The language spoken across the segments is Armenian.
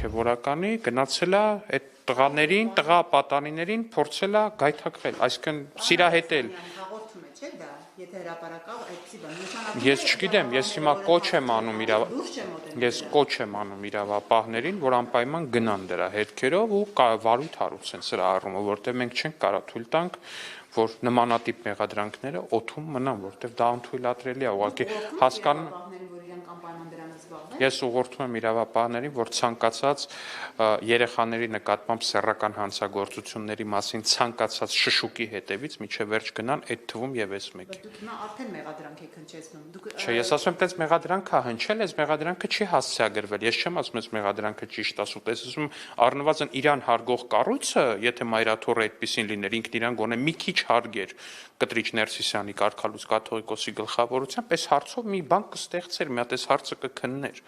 հոգևորականի գնացել է այդ տղաներին, տղա պատանիներին փորձել է գայթակղել, այսինքն սիրահետել։ Ես չգիտեմ, ես հիմա կոչ եմ անում իրավապահներին, որ անպայման գնան դրա հետքերով ու վարույթ հարուցեն սրա առումով, որտեղ մենք չենք կարող թույլ տանք, որ նմանատիպ մեղադրանքները օդում մնան, որտեղ դա անթույլատրելի է, ուղղակի հասկանում Ես ուղղորդում եմ իրավապահներին, որ ցանկացած երեխաների նկատմամբ սեռական հանցագործությունների մասին ցանկացած շշուկի հետևից միջև վերջ գնան, այդ թվում եւս մեկի։ Դուք հիմա արդեն մեղադրանք եք հնչեցնում։ Չէ, ես ասում եմ, տես մեղադրանքը հնչել, այս մեղադրանքը չի հասցեագրվել։ Ես չեմ ասում, այս մեղադրանքը ճիշտ ասու, տես ասում առնվազն իրան հարգող կառույցը, եթե մայրաթոռը այդպեսին լիներ, ինքն իրան գոնե մի քիչ հարգեր Կտրիչ Ներսիսյանի կարգալուց կաթողիկոսի գլխավորությամբ, այս հարցով մի բան կստեղծեր, մի հատ այս հարցը կքններ։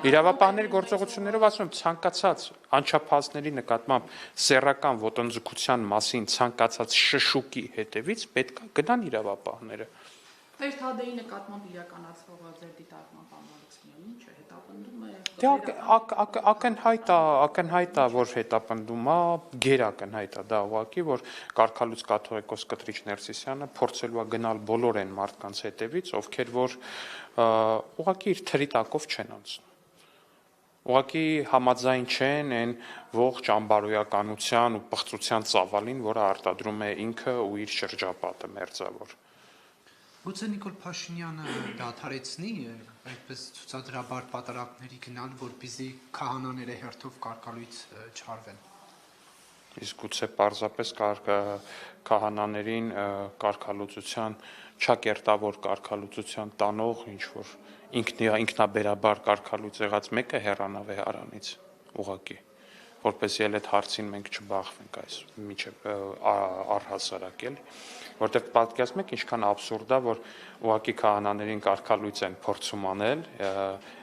Իրավապահների գործողություններով ասում եմ ցանկացած անչափահասների նկատմամբ սեռական ոտնձգության մասին ցանկացած շշուկի հետևից պետք է գնան իրավապահները։ Տեր Թադեի նկատմամբ իրականացվող ձեր դիտարկման պայմանավորվածքները ինչ է հետապնդում է։ Ակնհայտ է, որ հետապնդում է, գերակնհայտ է դա ուղղակի, որ կարգալուց կաթողիկոս Կտրիչ Ներսիսյանը փորձելու է գնալ բոլոր այն մարդկանց հետևից, ովքեր որ ուղղակի իր թրի տակով չեն անցնում։ Ուղղակի համաձայն չեն այն ողջ անբարոյականության ու պղծության ծավալին, որը արտադրում է ինքը ու իր շրջապատը մերձավոր։ Գուցե Նիկոլ Փաշինյանը դադարեցնի այդպես ցուցադրաբար պատարակների գնալ, որպեսզի քահանաները հերթով կարգալույց չարվեն։ Իսկ գուցե պարզապես քահանաներին կարգալուծության չակերտավոր կարգալուծության տանող ինչ որ ինքնաբերաբար կարգալույց եղած մեկը հեռանա վեհարանից ուղղակի, որպեսզի էլ այդ հարցին մենք չբախվենք այս միջև առհասարակ էլի, որտեղ պատկերացնում եք ինչքան աբսուրդ է, որ ուղղակի քահանաներին կարգալույց են փորձում անել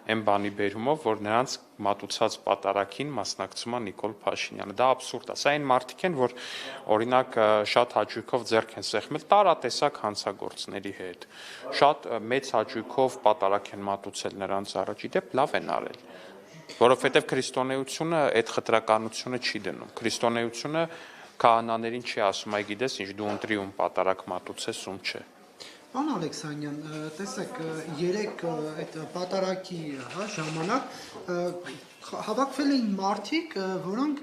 այն բանի բերումով, որ նրանց մատուցած պատարակին մասնակցում է Նիկոլ Փաշինյանը։ Դա աբսուրդ է։ Սա այն մարդիկ են, որ օրինակ շատ հաճույքով ձեռք են սեղմել տարատեսակ հանցագործների հետ։ Շատ մեծ հաճույքով պատարակ են մատուցել նրանց առաջ, իդեպ լավ են արել։ Որովհետև քրիստոնեությունը այդ խտրականությունը չի դնում։ Քրիստոնեությունը քահանաներին չի ասում, այ գիտես ինչ դու ընտրիում պատարակ մատուցես, ում չէ։ Պարոն Ալեքսանյան, տեսեք, երեք այդ պատարակի ժամանակ հավաքվել էին մարդիկ, որոնք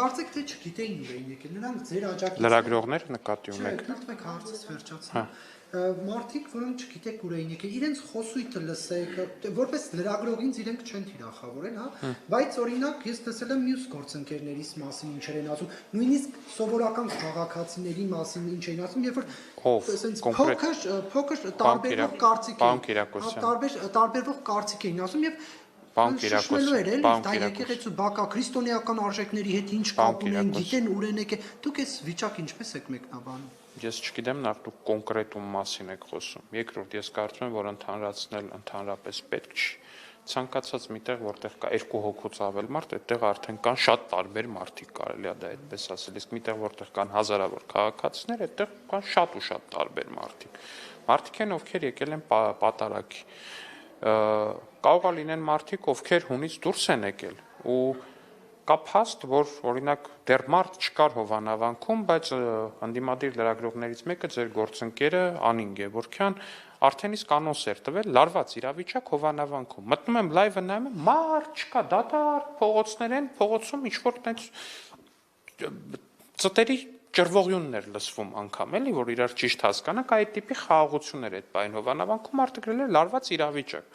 կարծեք թե չգիտեին ուր էին եկել, նրանք ձեր աջակից Լրագրողներ նկատի ունեք։ Չէ, դուք հարցս վերջացնեմ։ Մարդիկ, որոնք չգիտեք ուր էին եկել, իրենց խոսույթը լսեք, որպես լրագրողինց իրենք չեն թիրախավորել, հա, բայց օրինակ ես տեսել եմ մյուս գործընկերներիս մասին ինչեր են ասում, նույնիսկ սովորական քաղաքացիների մասին ինչ են ասում, երբ որ փոքր տարբերվող կարծիք էին ասում եւ շշմելու էր էլի, դա եկեղեցու բակա քրիստոնեական արժեքների հետ ինչ կապ ունեն, գիտեն ուր են եկել, դուք այս վիճակը ինչպես եք մեկնաբանում։ Ես չգիտեմ, նախ դուք կոնկրետում մասին եք խոսում։ Երկրորդ, ես կարծում եմ, որ ընդհանրացնել ընդհանրապես պետք չի։ Ցանկացած միտեղ, որտեղ կա երկու հոգուց ավել մարդ, այդտեղ արդեն կան շատ տարբեր մարդիկ, կարելի է դա այդպես ասել։ Իսկ միտեղ, որտեղ կան հազարավոր քաղաքացիներ, այդտեղ կան շատ ու շատ տարբեր մարդիկ։ Մարդիկ են, ովքեր եկել են պատարակի։ Կարող է լինեն մարդիկ, ովքեր հունից դուրս են եկել ու կա փաստ, որ օրինակ դեռ մարդ չկար Հովանավանքում, բայց ընդդիմադիր լրագրողներից մեկը ձեր գործընկերը Անին Գևորգյան արդեն իսկ անոնս էր տվել լարված իրավիճակ Հովանավանքում։ Մտնում եմ լայվը նայում եմ, մարդ չկա, դատարկ փողոցներ են, փողոցում ինչ որ տենց ծտերի ճրվողյուններ լսվում անգամ, էլի որ իրար ճիշտ հասկանանք, այդ տիպի խաղաղություններ այդ բային Հովանավանքում մարդը գրել էր լարված իրավիճակ։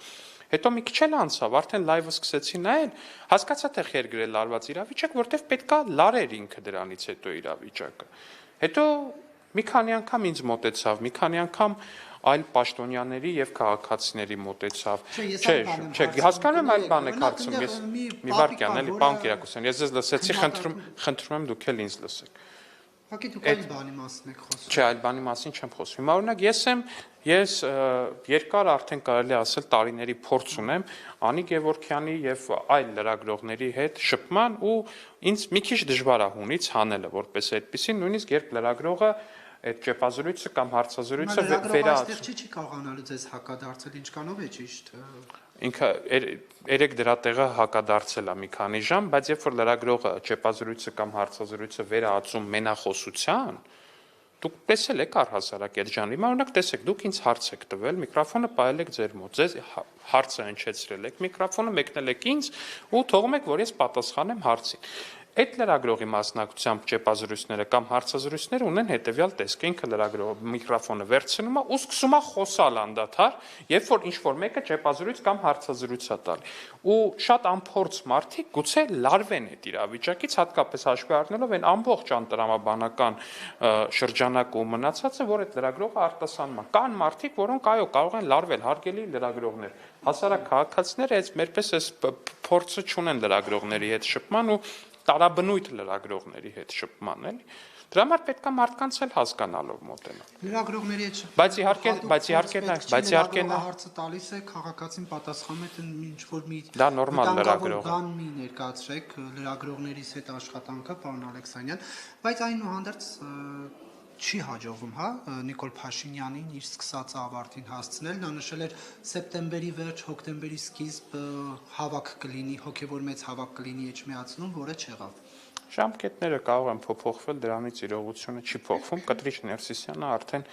Հետո մի քիչ էլ անցավ, արդեն լայվը սկսեցի նայել, հասկացա թե խեր գրել լարված իրավիճակ, որտեվ պետքա լարեր ինքը դրանից հետո իրավիճակը։ Հետո մի քանի անգամ ինձ մոտեցավ, մի քանի անգամ այլ պաշտոնյաների եւ քաղաքացիների մոտեցավ։ Չէ, հասկանում եմ այլ բան եք հարցում, ես մի վարքյան էլի, պարոն Կիրակոսյան, ես ձեզ լսեցի, խնդրում եմ դուք էլ ինձ լսեք։ Հակի դուք այլ բանի մասին եք խոսում։ Չէ, այլ բանի մասին չեմ խոսում։ Հիմա օրինակ ես երկար արդեն կարելի ասել տարիների փորձ ունեմ Անի Գևորգյանի եւ այլ լրագրողների հետ շփման ու ինձ մի քիչ դժվար է հունից հանելը, որպես այդպեսին, նույնիսկ երբ լրագրողը այդ ճեպազրույցը կամ հարցազրույցը վերահսկի չի կարողանալու ձեզ հակադարձել ինչքանով է ճիշտ։ ինքը երեք դրա տեղը հակադարձել է մի քանի ժամ, բայց երբ որ լրագրողը ճեպազրույցը կամ հարցազրույցը վերահացում մենախոսության, դուք տեսել եք առհասարակ այդ ժանրի, օրինակ տեսեք, դուք ինձ հարց եք տվել, միկրոֆոնը պահել եք ձեր մոտ, ձեզ հարցը հնչեցրել եք, միկրոֆոնը մեկնել եք ինձ ու թողում եք, որ ես պատասխանեմ հարցին։ Այդ լրագրողի մասնակցությամբ ճեպազրույցները կամ հարցազրույցները ունեն հետևյալ տեսք, ինքը լրագրողը միկրոֆոնը վերցնում է ու սկսում է խոսալ անդադար, երբ որ ինչ-որ մեկը ճեպազրույց կամ հարցազրույց է տալի։ Ու շատ անփորձ մարդիկ գուցե լարվեն այդ իրավիճակից, հատկապես հաշվի առնելով այն ամբողջ անտրամաբանական շրջանակը ու մնացածը, որ այդ լրագրողը արտասանում է։ Կան մարդիկ, որոնք այո կարող են լարվել, հարգելի լրագրողներ, հասարակ քաղաքացիները այս մերպես այս փորձը չունեն լրագրողների հետ շփման ու տարաբնույթ լրագրողների հետ շփման, էլի։ Դրա համար պետք է մարդկանց էլ հասկանալով մոտենալ։ Լրագրողների հետ Բայց իհարկե հարցը տալիս է քաղաքացին պատասխանում է ինչ որ մի դա նորմալ լրագրող է։ Բան մի ներկայացրեք լրագրողներիս հետ աշխատանքը, պարոն Ալեքսանյան, բայց այնուհանդերձ չի հաջողվում, հա, Նիկոլ Փաշինյանին իր սկսած ավարտին հասցնել, նա նշել էր սեպտեմբերի վերջ, հոկտեմբերի սկիզբ հավաք կլինի, հոգևոր մեծ հավաք կլինի Էջմիածնում, որը չեղավ։ Ժամկետները կարող են փոփոխվել, դրանից իրողությունը չի փոխվում։ Կտրիչ Ներսիսյանը արդեն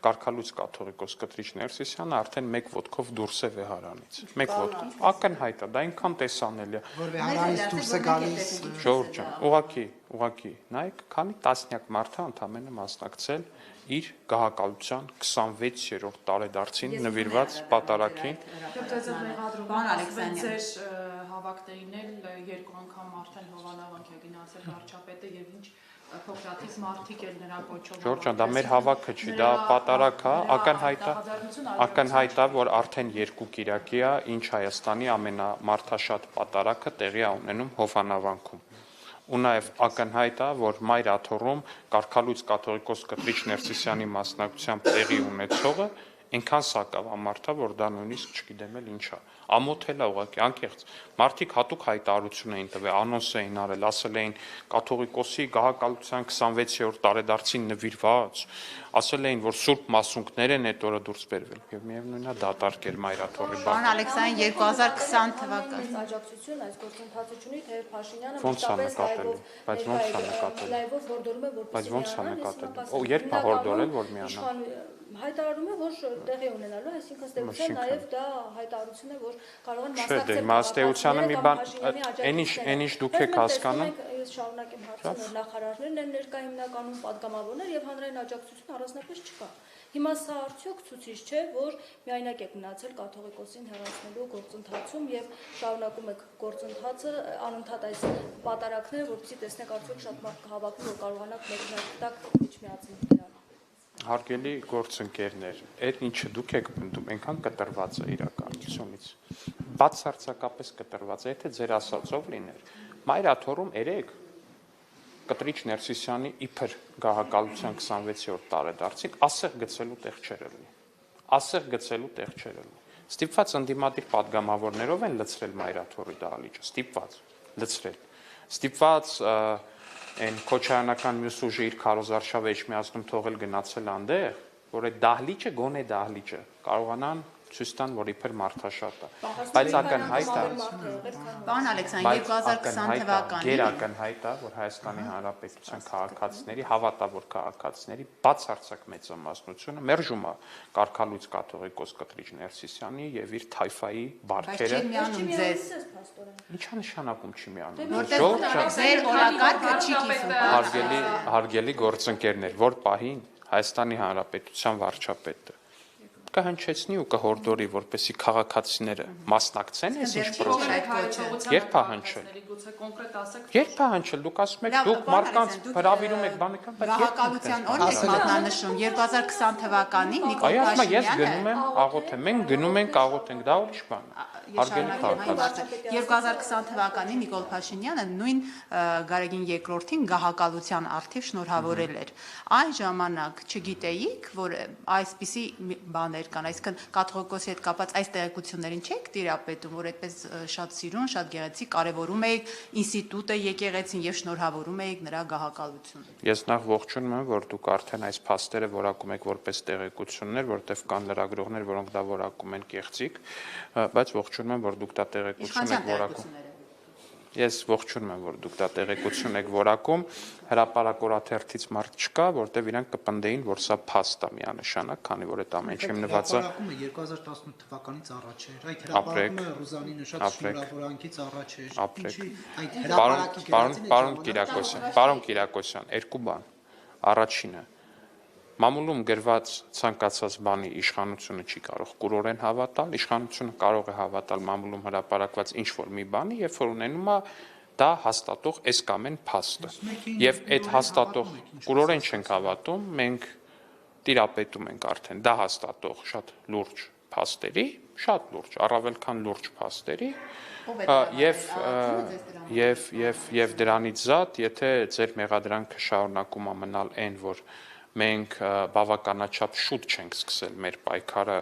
Կարգալույց կաթողիկոս Կտրիչ Ներսիսյանը արդեն մեկ ոտքով դուրս է Վեհարանից։ Մեկ ոտքով ակնհայտ է, դա այնքան տեսանելի է։ Որ Վեհարանից դուրս է գալիս Ժորժ ջան, ուղղակի, նայեք, քանի տասնյակ մարդ է ընդամենը մասնակցել իր գահակալության 26-րդ տարեդարձին նվիրված պատարագին։ Պարոն Ալեքսանյան, ձեր հավաքներին էլ երկու անգամ արդեն Հովանավանք է գնացել վարչապետը եւ ինչ փոքրաթիվ մարդիկ էլ նրա կոչով։ Ժորժ ջան, դա մեր հավաքը չի, դա պատարագ է, ակնհայտ է, որ արդեն երկու կիրակի է, ինչ Հայաստանի ամենամարդաշատ պատարագը տեղի է ունենում Հովանավանքում։ Ու նաև ակնհայտ է, որ Մայր աթոռում Կարգալույց կաթողիկոս Կտրիչ Ներսիսյանի մասնակցությամբ տեղի ունեցողը այնքան սակավամարդ է, որ դա նույնիսկ չգիտեմ էլ ինչ է։ Ամոթել է ուղղակի, անկեղծ։ Մարդիկ հատուկ հայտարարություն էին տվել, անոնս էին արել, ասել էին կաթողիկոսի գահակալության 26-րդ տարեդարձին նվիրված, ասել էին, որ Սուրբ Մասունքներ են այդ օրը դուրս բերվել, եւ միևնույնն է դատարկ էր Մայր աթոռի բանը։ Պարոն Ալեքսանյան, 2020 թվականին աջակցություն այս գործընթացը ունի, թե Փաշինյանը Ոնց է նկատելու, բայց ոնց է նկատելու։ լայվով հորդորում է, որպես Բայց ոնց է նկատելու։ Ու երբ է հորդորել, որ միանա։ Հայտարարում է, որ տեղի ունենալու, այսինքն ստեղծել նաև դա հայտարարություն է, որ կարող են Չէ, դե իմաստեությանը մի բան, այնիշ դուք եք հասկանում։ Ես շարունակեմ հարցը, նախարարներն են ներկա հիմնականում падգամավորներ եւ հանրային աջակցություն առանձնապես չկա։ Հիմա սա արդյոք ցուցիչ չէ, որ միայնակ եք մնացել կաթողիկոսին հեռացնելու գործընթացում եւ շարունակում եք գործընթացը, անընդհատ այս պատարակները, որպեսզի տեսնեք արդյոք շատ մարդ կհավաքի, որ կարողանաք մեկնարկտակ Էջմիածնում դրանք։ Հարգելի գործընկերներ, այդ ինչը դուք եք պնդում, այնքան կտրված է իրականությունից։ Բացարձակապես կտրված է, եթե ձեր ասածով լիներ։ Մայր աթոռում երեք Կտրիչ Ներսիսյանի իբր գահակալության 26-րդ տարեդարձին ասեղ գցելու տեղ չէր լինի։ Ասեղ գցելու տեղ չէր լինի։ Ստիպված ընդդիմադիր падգամավորներով են լցրել Մայր աթոռի դահլիճը, ստիպված լցրել։ Ստիպված այն քոչայանական մյուս ուժը իր քարոզարշավը Էջմիածնում թողել գնացել այնտեղ, որ այդ դահլիճը գոնե դահլիճը կարողանան ցույց տան, որ իբր մարդաշատ է։ Բայց ակնհայտ է։ Պարոն Ալեքսանյան, 2020 թվականին գերակնհայտ է, որ Հայաստանի Հանրապետության քաղաքացիների, հավատավոր քաղաքացիների բացարձակ մեծամասնությունը մերժում է Կարգալույց կաթողիկոս Կտրիչ Ներսիսյանի եւ իր թայֆայի բարքերը։ Բայց չի միանում ձեզ։ Ինչա նշանակում չի միանում։ Որտեղ ձեր օրակարգը չի կիսում։ Հարգելի գործընկերներ, որ պահին Հայաստանի Հանրապետության վարչապետը կհնչեցնի ու կհորդորի, որպեսզի քաղաքացիները մասնակցեն այս ինչ պրոցեսին։ Երբ է հնչել։ Երբ է հնչել, դուք ասում եք, դուք մարդկանց հրավիրում եք բան եք, բայց գահակալության օրն եք մատնանշում 2020 թվականին Նիկոլ Այո, ասում ես Փաշինյանը գնում եմ աղոթեմ, մենք գնում ենք աղոթենք, դա ուրիշ բան է։ Հարգելի քաղաքացիներ, 2020 թվականին Նիկոլ Փաշինյանը նույն Գարեգին II-ին գահակալության արդիվ շնորհավորել էր։ Այն ժամանակ չգիտեիք, որ այսպիսի բաներ բաներ կան, այսինքն կաթողիկոսի հետ կապված այս տեղեկություններին չեք տիրապետում, որ այդպես շատ սիրուն, շատ գեղեցիկ կարևորում եք ինստիտուտը եկեղեցին եւ շնորհավորում եք նրա գահակալությունը։ Ես նախ ողջունում եմ, որ դուք արդեն այս փաստերը որակում եք որպես տեղեկություններ, որտեղ կան լրագրողներ, որոնք դա որակում են կեղծիք, բայց ողջունում եմ, որ դուք դա տեղեկություն եք որակում։ Ես ողջունում եմ, որ դուք դա տեղեկություն եք որակում, հրապարակորաթերթից մարդ չկա, որտեղ իրանք կպնդեին, որ սա փաստ է միանշանակ, քանի որ այդ ամեն ինչի նվազը հրապարակումը 2018 թվականից առաջ էր։ Այդ հրապարակումը Ռուզանի նշած շնորհավորանքից առաջ էր։ Ինչի այդ հրապարակի Պարոն Կիրակոսյան, երկու բան։ Առաջինը մամուլում գրված ցանկացած բանի իշխանությունը չի կարող կուրորեն հավատալ, իշխանությունը կարող է հավատալ մամուլում հրապարակված ինչ-որ մի բանի, երբ որ ունենում է դա հաստատող այս կամ այն փաստը։ Եվ այդ հաստատող կուրորեն չենք հավատում, մենք տիրապետում ենք արդեն դա հաստատող շատ լուրջ փաստերի, շատ լուրջ, առավել քան լուրջ փաստերի, եւ դրանից զատ, եթե ձեր մեղադրանքը շարունակում է մնալ այն, որ մենք բավականաչափ շուտ չենք սկսել մեր պայքարը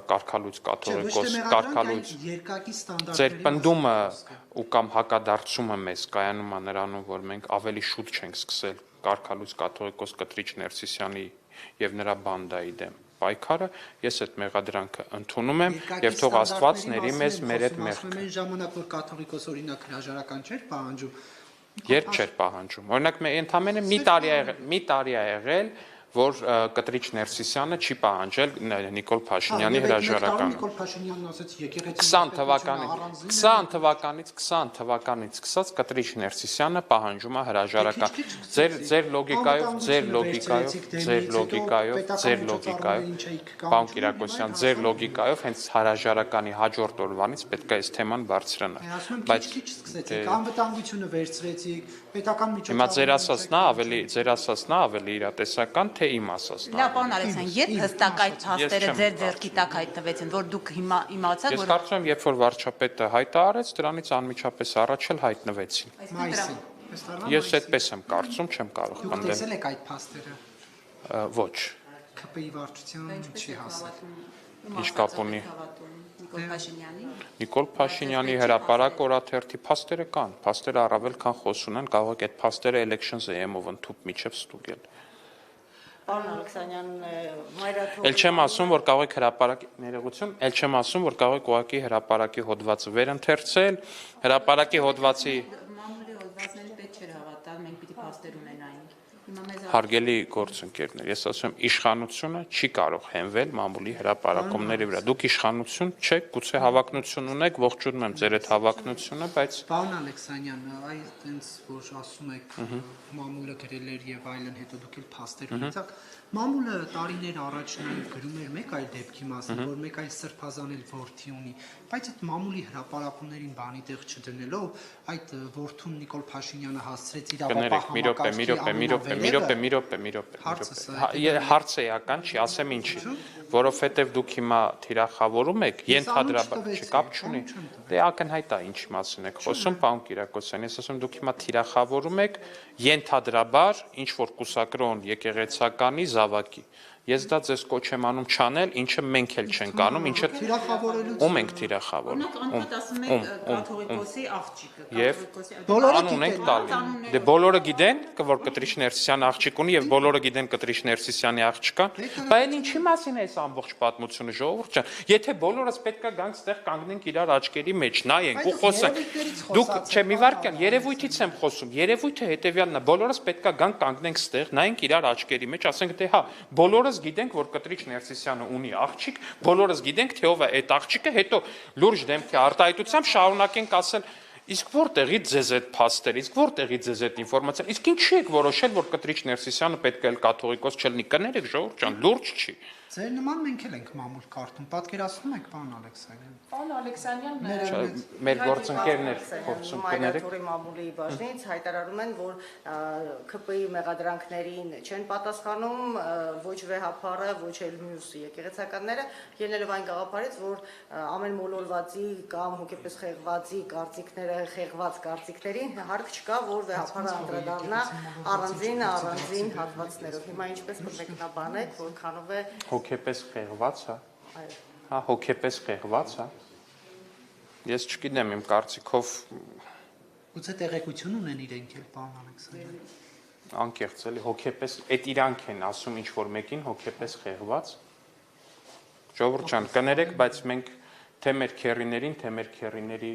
կարգալույց կաթողիկոս կարգալույց երկակի ստանդարտների ձեր պնդումը ու կամ հակադարձումը մեզ կայանում է նրանում, որ մենք ավելի շուտ չենք սկսել կարգալույց կաթողիկոս Կտրիչ Ներսիսյանի եւ նրա բանդայի դեմ պայքարը, ես այդ մեղադրանքը ընդունում եմ եւ թող Աստված ների մեզ մեր այդ մեղքը։ Այն ժամանակ որ կաթողիկոս օրինակ հրաժարական չէր պահանջում, երբ չէր պահանջում։ Օրինակ ընդամենը մի տարի է եղել, որ Կտրիչ Ներսիսյանը չի պահանջել Նիկոլ Փաշինյանի հրաժարականը։ Նիկոլ Փաշինյանն ասաց եկեղեցի 20 թվականից սկսած Կտրիչ Ներսիսյանը պահանջում է հրաժարական։ Ձեր լոգիկայով, պարոն Կիրակոսյան, ձեր լոգիկայով հենց հրաժարականի հաջորդ օրվանից պետք է այս թեման բարձրանա։ Բայց քիչ սկսեցիք, անվտանգությունը վերցրեցիք, պետական միջոցառումներ։ Հիմա ձեր ասածն ավելի իրատեսական, թե իմ ասածն։ Լավ, պարոն Ալեքսյան, երբ հստակ այդ փաստերը ձեր ձեռքի տակ հայտնվեցին, որ դուք հիմա իմացաք, Ես կարծում եմ, երբ որ վարչապետը հայտարարեց, դրանից անմիջապես առաջ էլ հայտնվեցին։ Ես այդպես եմ կարծում, չեմ կարող Դուք պնդել։ տեսել եք այդ փաստերը։ Ոչ։ ԿՊ-ի վարչության չի հասել։ Ինչ կապ ունի։ Նիկոլ Փաշինյանի։ Նիկոլ Փաշինյանի հրապարակ օրաթերթի փաստերը կան, փաստերը առավել քան խոսուն են, կարող եք այդ փաստերը Elections AM-ով ընդཐུպ միջև ստուգել։ Պարոն Ալեքսանյան, Մայրաթորի Էլ չեմ ասում, որ կարող եք հրապարակի ներողություն, էլ չեմ ասում, որ կարող եք ուղղակի հրապարակի հոդվածը վերընթերցել, հրապարակի հոդվածի Մամուլի հոդվածներին պետք չէր հավատալ, մենք պիտի փաստեր ունենայինք։ Հիմա մեզ Հարգելի գործընկերներ, ես ասում եմ, իշխանությունը չի կարող հենվել մամուլի հրապարակումների վրա։ Դուք իշխանություն չեք, գուցե հավակնություն ունեք, ողջունում եմ ձեր այդ հավակնությունը, բայց Պարոն Ալեքսանյան, այդտենց որ ասում եք մամուլը գրել էր եւ այլն, հետո դուք էլ փաստեր ունեցաք։ Մամուլը տարիներ առաջ նաև գրում էր մեկ այլ դեպքի մասին, որ մեկ այլ սրբազանել որդի ունի, բայց այդ մամուլի հրապարակումներին բանի տեղ չդնելով, այդ որդուն Նիկոլ Փաշինյանը հասցրեց Հարցը էական չի, ասեմ ինչի, որովհետև դուք հիմա թիրախավորում եք, ենթադրաբար կապ չունի, դե ակնհայտ է ինչի մասին եք խոսում, պարոն Կիրակոսյան, ես ասում դուք հիմա թիրախավորում եք ենթադրաբար ինչ որ կուսակրոն եկեղեցականի զավակի։ Ես դա ձեզ կոչ եմ անում չանել, ինչը մենք էլ չենք անում, ինչը ում ենք թիրախավորում։ Օրինակ ասում եք կաթողիկոսի աղջիկը, Եվ բոլորը անուն ենք տալի։ Դե բոլորը գիտեն, որ Կտրիչ Ներսիսյանը աղջիկ ունի եւ բոլորը գիտեն Կտրիչ Ներսիսյանի աղջկան, բայց ինչի մասին է այս ամբողջ պատմությունը, ժողովուրդ ջան։ Եթե բոլորս պետքա գանք ստեղ կանգնենք իրար աչքերի մեջ, նայենք ու խոսենք։ Դուք չէ մի վարքյան, երևույթից եմ խոսում։ Երևույթը հետեւյալն է, բոլորս պետքա գանք կանգնենք ստեղ, նայենք իրար աչքերի մեջ, ասենք դե հա, բոլորս գիտենք, որ Կտրիչ Ներսիսյանը ունի աղջիկ, բոլորս գիտենք, թե ով է այդ աղջիկը, հետո լուրջ դեմքի արտահայտությամբ շարունակենք ասել, իսկ որտեղից ձեզ այդ փաստերը, իսկ որտեղից ձեզ այդ ինֆորմացիան, իսկ ինչի եք որոշել, որ Կտրիչ Ներսիսյանը պետք է կաթողիկոս չլինի, կներեք ժողովուրդ ջան, լուրջ չի։ Ձեր նման մենք էլ ենք մամուլ կարդում, պատկերացնում եք, պարոն Ալեքսանյան։ Պարոն Ալեքսանյան, Մեր գործընկերներ փորձում կներեք։ Մայրաթորի մամուլի բաժնից հայտարարում են, որ ԿՊ-ի մեղադրանքներին չեն պատասխանում ոչ վեհապարը, ոչ էլ մյուս եկեղեցականները, ելնելով այն գաղափարից, որ ամեն մոլորվածի կամ հոգեպես խեղվածի կարծիքները, խեղված կարծիքներին հարկ չկա, որ վեհապարը անդրադառնա առանձին հատվածներով։ Հիմա ինչպես կմեկնաբանեք, որքանով է հոգեպես խեղված է, հա, հոգեպես խեղված է։ Ես չգիտեմ, իմ կարծիքով Գուցե տեղեկություն ունեն իրենք էլ, պարոն Ալեքսանյան։ անկեղծ էլի հոգեպես այդ իրանք են ասում ինչ որ մեկին հոգեպես խեղված։ Ժողովուրդ ջան, կներեք, բայց մենք թե մեր քերիներին, թե մեր քերիների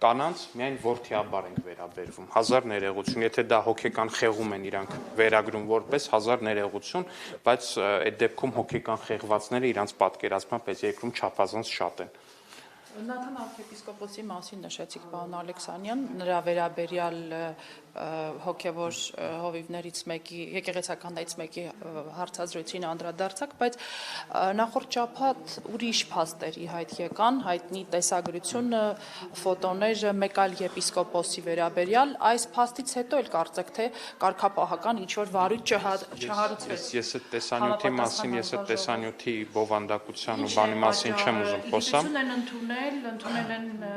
կանանց միայն որդիաբար ենք վերաբերվում։ Հազար ներողություն, եթե դա հոգեկան խեղում են իրանք վերագրում որպես հազար ներողություն, բայց այդ դեպքում հոգեկան խեղվածները իրանց պատկերացմամբ այս երկրում չափազանց շատ են։ Նաթան arczepiskopos-ի մասին նշեցիք, պարոն Ալեքսանյան, նրա վերաբերյալ հոգևոր հովիվներից մեկի, եկեղեցականներից մեկի հարցազրույցին անդրադարձակ, բայց նախորդ շաբաթ ուրիշ փաստերի հայտ եկան, հայտնի տեսագրությունը, ֆոտոները մեկ այլ եպիսկոպոսի վերաբերյալ, այս փաստից հետո էլ կարծեք թե կարգապահական ինչ որ վարույթ չհարուցվեց։ Ես այդ տեսանյութի մասին, ես այդ տեսանյութի բովանդակության ու բանի մասին չեմ ուզում խոսամ։ Ընդունել են դա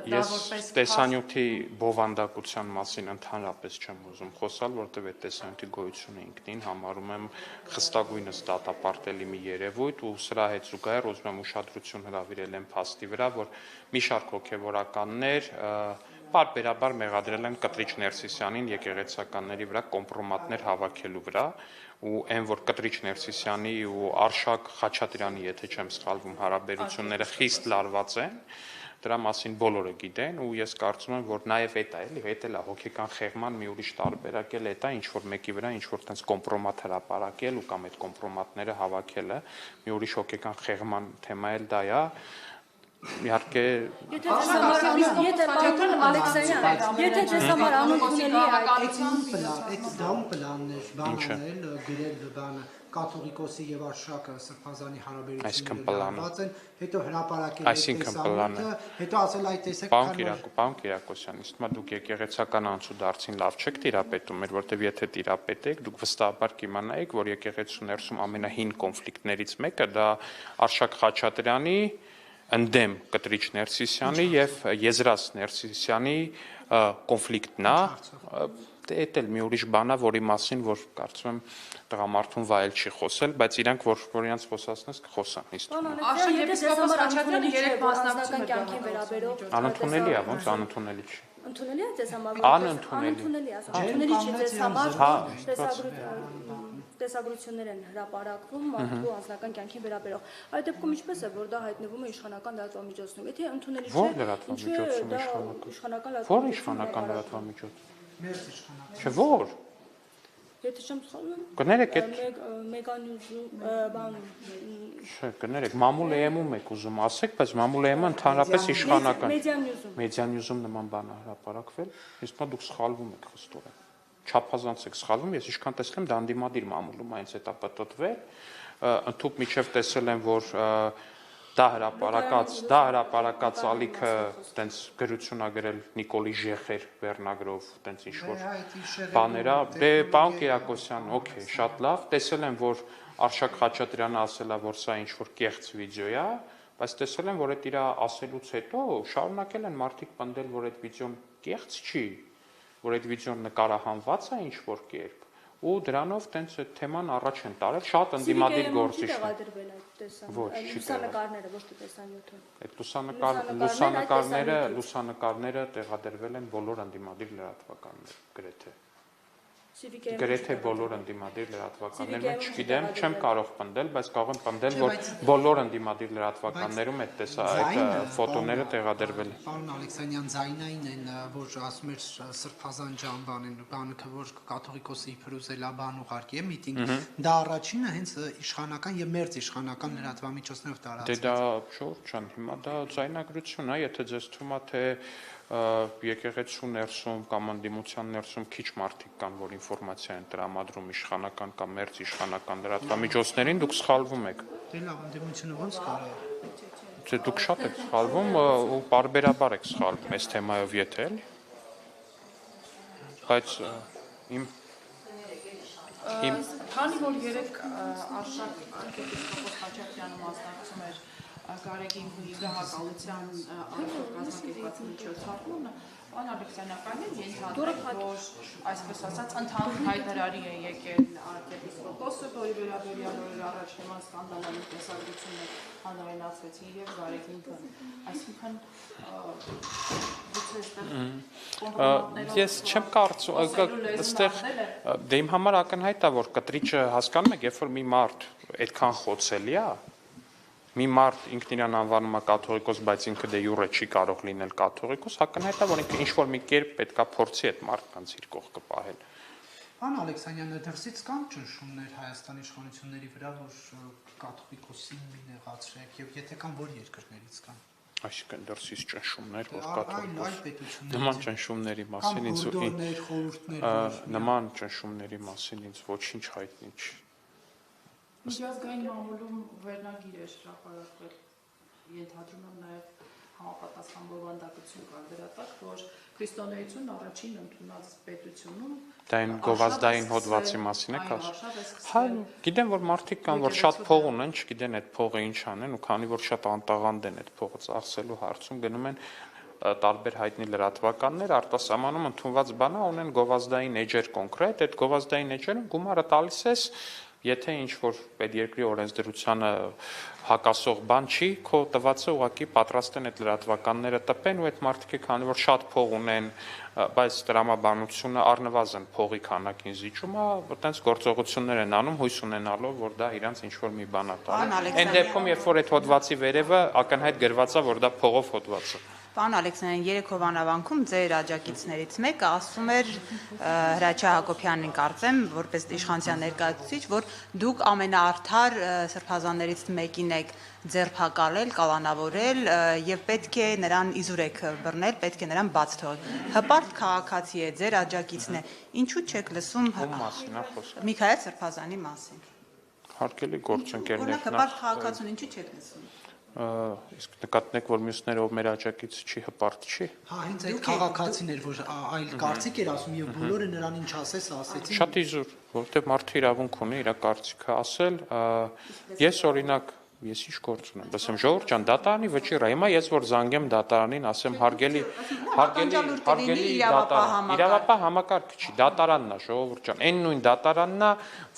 Ես որպես տեսանյութի բովանդակության մասին ընդհանրապես չեմ ուզում խոսալ, որովհետև այդ տեսանյութի գոյությունը ինքնին համարում եմ խստագույնս դատապարտելի մի երևույթ ու սրա հետ զուգահեռ ուզում եմ ուշադրություն հրավիրել այն փաստի վրա, որ մի շարք հոգևորականներ պարբերաբար մեղադրել են Կտրիչ Ներսիսյանին եկեղեցականների վրա կոմպրոմատներ հավաքելու վրա ու այն որ Կտրիչ Ներսիսյանի ու Արշակ Խաչատրյանի, եթե չեմ սխալվում, հարաբերությունները խիստ լարված են, դրա մասին բոլորը գիտեն ու ես կարծում եմ, որ նաև այդ է, էլի, հետ էլ է հոգեկան խեղման մի ուրիշ տարբերակ էլ դա ինչ որ մեկի վրա ինչ որ տենց կոմպրոմատ հրապարակել ու կամ այդ կոմպրոմատները հավաքելը, մի ուրիշ հոգեկան խեղման թեմա էլ դա է։ Իհարկե Եթե ձեզ համար անընդունելի այդ դամ պլաններ բանանել գրել բանը կաթողիկոսի եւ Արշակը Սրբազանի հարաբերությունները լարված են, հետո հրապարակել հետո ասել այդ տեսեք Պարոն Կիրակոսյան, իսկ մա դուք եկեղեցական անցուդարձին լավ չեք տիրապետում, որովհետեւ եթե տիրապետեք, դուք վստահաբար կիմանայիք, որ եկեղեցու ներսում ամենահին կոնֆլիկտներից մեկը դա Արշակ Խաչատրյանի ընդդեմ Կտրիչ Ներսիսյանի եւ Եզրաս Ներսիսյանի կոնֆլիկտն է, դա էլ մի ուրիշ բան է, որի մասին որ կարծում եմ տղամարդուն վայել չի խոսել, բայց իրանք որ իրանք խոսացնես կխոսան իսկ։ Արշակ եպիսկոպոս Խաչատրյանը երեք մասնակցություն կյանքին վերաբերող Անընդունելի է, ոնց անընդունելի չի։ Ընդունելի է ձեզ համար։ Անընդունելի է, ընդունելի չի ձեզ համար տեսագրություններ են հրապարակվում մարդու անձնական կյանքին վերաբերող։ Այդ դեպքում ինչպես է, որ դա հայտնվում է իշխանական լրատվամիջոցներում։ Եթե ընդունելի չէ, ո՞ր լրատվամիջոցում իշխանական ո՞ր իշխանական լրատվամիջոց։ Մերձ իշխանական։ Չէ, ո՞ր։ Եթե չեմ սխալվում, կներեք այդ մեգանյուզում բան Չէ, կներեք, Մամուլեյում եք ուզում ասեք, բայց Մամուլեյումը ընդհանրապես իշխանական Մեդիանյուզում նման բան է հրապարակվել, իսկ մա դուք սխալվում եք խստորեն։ Չափազանց եք սխալվում, ես ինչքան տեսել եմ դա անդիմադիր մամուլում այնց է պատտվել, ընդհանուր միջև տեսել եմ, որ դա հրապարակած ալիքը տենց գրություն ա գրել Նիկոլի Ժեխեր վերնագրով, տենց ինչ-որ բաներ ա, դե պարոն Կիրակոսյան, օքեյ, շատ լավ, տեսել եմ, որ Արշակ Խաչատրյանը ասել է, որ սա ինչ-որ կեղծ վիդեո է, բայց տեսել եմ, որ այդ իր ասելուց հետո շարունակել են մարդիկ պնդել, որ այդ վիդեոն կեղծ չի, որ այդ վիդեոն նկարահանված է ինչ-որ կերպ, ու դրանով տենց այդ թեման առաջ են տարել, շատ ընդդիմադիր գործիչներ։ Ոչ, չի լուսանկարները, ոչ թե տեսանյութը։ Այդ լուսանկարները տեղադրվել են բոլոր ընդդիմադիր լրատվականներ, գրեթե բոլոր ընդդիմադիր լրատվականներում, չգիտեմ, չեմ կարող պնդել, բայց կարող եմ պնդել, որ բոլոր ընդդիմադիր լրատվականներում այդ ֆոտոները տեղադրվել են։ Պարոն Ալեքսանյան, ձայնային են, որ ասում էր Սրբազան ջանբան են, բանը որ կաթողիկոսի իբրուզելա բան ուղարկի է միտինգ, դա առաջինը հենց իշխանական եւ մերձ իշխանական լրատվամիջոցներով տարածվեց։ Դե դա շուրջ չան, հիմա դա ձայնագրություն է, եթե ձեզ թվում է թե եկեղեցու ներսում կամ ընդդիմության ներսում քիչ մարդիկ կան, որ ինֆորմացիա են տրամադրում իշխանական կամ մերձ իշխանական լրատվամիջոցներին, դուք սխալվում եք։ Դե լավ, ընդդիմությունը ո՞նց կարա։ Չէ, դուք շատ եք սխալվում ու պարբերաբար եք սխալվում այս թեմայով եթե էլի։ Բայց քանի որ երեք Արշակ եպիսկոպոս Խաչատրյանը մասնակցում էր Գարեգին Գահակալության կազմակերպած միջոցառմանը, Պարոն Ալեքսանյանն ենթադրում որ այսպես ասած ընդհանուր հայտարարի է եկել arczepiskopos-ը, որի վերաբերյալ օրեր առաջ նման սկանդալային տեսագրություններ հանրայնացվեցին եւ Գարեգինը, այսինքն Ես չեմ կարծում, այստեղ դե իմ համար ակնհայտ է, որ կտրիչը հասկանում եք, երբ որ մի մարդ այդքան խոցելի է, մի մարդ ինքն իրան անվանում է կաթողիկոս, բայց ինքը դե յուրե չի կարող լինել կաթողիկոս, ակնհայտ է, որ ինքը ինչ-որ մի կերպ պետքա փորձի այդ մարդկանց իր կողքը պահել։ Պարոն Ալեքսանյանը, դրսից կան ճնշումներ Հայաստանի իշխանությունների վրա, որ կաթողիկոսին մի նեղացրեք, եւ եթե կան, որ երկրներից կան։ Այսինքն դրսից ճնշումներ, որ Այլ կաթողիկոս պետություններից նման ճնշումների մասին ինձ խորհուրդներ, նման ճնշումների մասին ինձ ոչինչ հայտնի չի։ Միջազգային մամուլում վերնագիր է շրջապատվել, ենթադրում եմ նաև համապատասխան բովանդակություն կար դրա տակ, որ քրիստոնեությունն առաջին ընդունած պետությունում Դա այն գովազդային հոդվածի մասին եք ասում։ Հա, գիտեմ, որ մարդիկ կան, որ շատ փող ունեն, չգիտեն այդ փողը ինչ անեն, ու քանի որ շատ անտաղանդ են այդ փողը ծախսելու հարցում, գնում են տարբեր հայտնի լրատվականներ արտասահմանում ընդունված բանա ունեն գովազդային էջեր կոնկրետ, այդ գովազդային էջերում գումարը տալիս ես Եթե ինչ-որ պետերկրի օրենսդրությանը հակասող բան չի, քո տվածը ուղղակի պատրաստ են այդ լրատվականները տպեն ու այդ մարդիկ քանի որ շատ փող ունեն, բայց տրամաբանությունը առնվազն փողի քանակին զիջում է, այտենց գործողություններ են անում հույս ունենալով, որ դա իրանց ինչ-որ մի բան է տալի։ Այն դեպքում, երբ որ այդ հոդվածի վերևը ակնհայտ գրված է, որ դա փողով հոդված է։ Պարոն Ալեքսանյան, երեք հովանավանքում ձեր աջակիցներից մեկը ասում էր Հրաչյա Հակոբյանին կարծեմ, որպես իշխանության ներկայացուցիչ, որ դուք ամենաարդար սրբազաններից մեկին եք ձերբակալել, կալանավորել եւ պետք է նրան իզուր եք բռնել, պետք է նրան բաց թողել։ Հպարտ քաղաքացի է, ձեր աջակիցն է։ Ինչու չեք լսում Միքայել Սրբազանի մասին։ Հարկելի գործընկերներ։ Օրինակ հպարտ քաղաքացուն ինչու չեք լսում։ Իսկ նկատենք, որ մյուսները ով մեր աջակից չի, հպարտ չի։ Հա, հենց այդ քաղաքացին էր, որ այլ կարծիք էր ասում եւ բոլորը նրան ինչ ասես ասեցին։ Շատ իզուր, որովհետեւ մարդը իրավունք ունի իր կարծիքը ասել, ես օրինակ Ես ինչ գործ ունեմ, ասեմ ժողովուրդ ջան, դատարանի վճիռ է։ Հիմա ես որ զանգեմ դատարանին, ասեմ հարգելի դատարան, իրավապահ համակարգ չի, դատարանն է, ժողովուրդ ջան, այն նույն դատարանն է,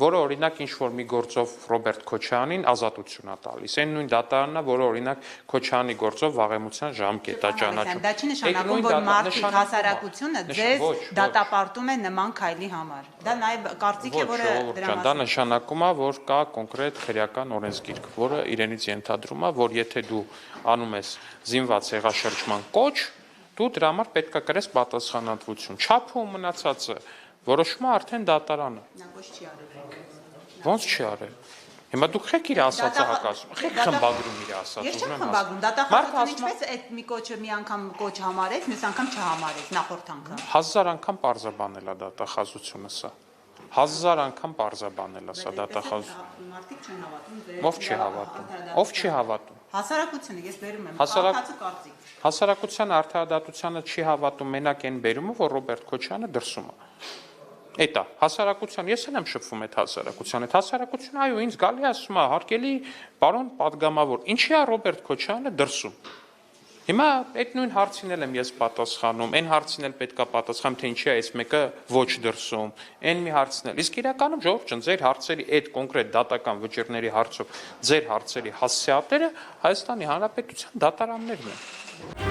որը օրինակ ինչ որ մի գործով Ռոբերտ Քոչարյանին ազատություն է տալիս, այն նույն դատարանն է, որը օրինակ Քոչարյանի գործով վաղեմության ժամկետ է ճանաչում։ Դա չի նշանակում, որ մարդիկ հասարակությունը ձեզ դատապարտում է նման քայլի համար։ Դա նաև կարծիք է, որը դրա դա նշանակում է, որ կա կոնկրետ քրեական օրենսգիրք, որը իրենից ենթադրում է, որ եթե դու անում ես զինված հեղաշրջման կոչ, դու դրա համար պետք է կրես պատասխանատվություն։ Չափը ու մնացածը որոշում է արդեն դատարանը։ Նա ոչ չի արել։ Ոնց չի արել։ Հիմա դուք եք իր ասածը հակասում, եք խմբագրում իր ասածը։ Ես չեմ խմբագրում, դատախազությունը ինչպես այդ մի կոչը մի անգամ կոչ համարեք, մյուս անգամ չհամարեք, նախորդ անգամ։ 1000 անգամ պարզաբանել է դատախազությունը սա։ 1000 անգամ պարզաբանել է սա դատախազությունը։ Մարդիկ չեն հավատում։ Ով չի հավատում։ Ով չի հավատում։ Հասարակությունը, ես բերում եմ, քաղաքացու կարծիք։ Հասարակության արդարադատությանը չի հավատում մենակ այն բերումը, որ Ռոբերտ Քոչարյանը դրսում է։ Էտա հասարակության, ես եմ շփվում այդ հասարակությունը, այո, ինձ գալի ասում է, հարկելի պարոն падգամավոր, ինչի է Ռոբերտ Քոչարյանը դրսում։ Հիմա այդ նույն հարցին եմ ես պատասխանում, այն հարցին էլ պետքա պատասխանեմ, թե ինչի է այս մեկը ոչ դրսում, այն մի հարցն էլ։ Իսկ իրականում ժողովուրդ ջան, ձեր հարցերի այդ կոնկրետ դատական վճիռների հարցով ձեր հարցերի հասցեատերը Հայաստանի Հանրապետության դատարաններն են։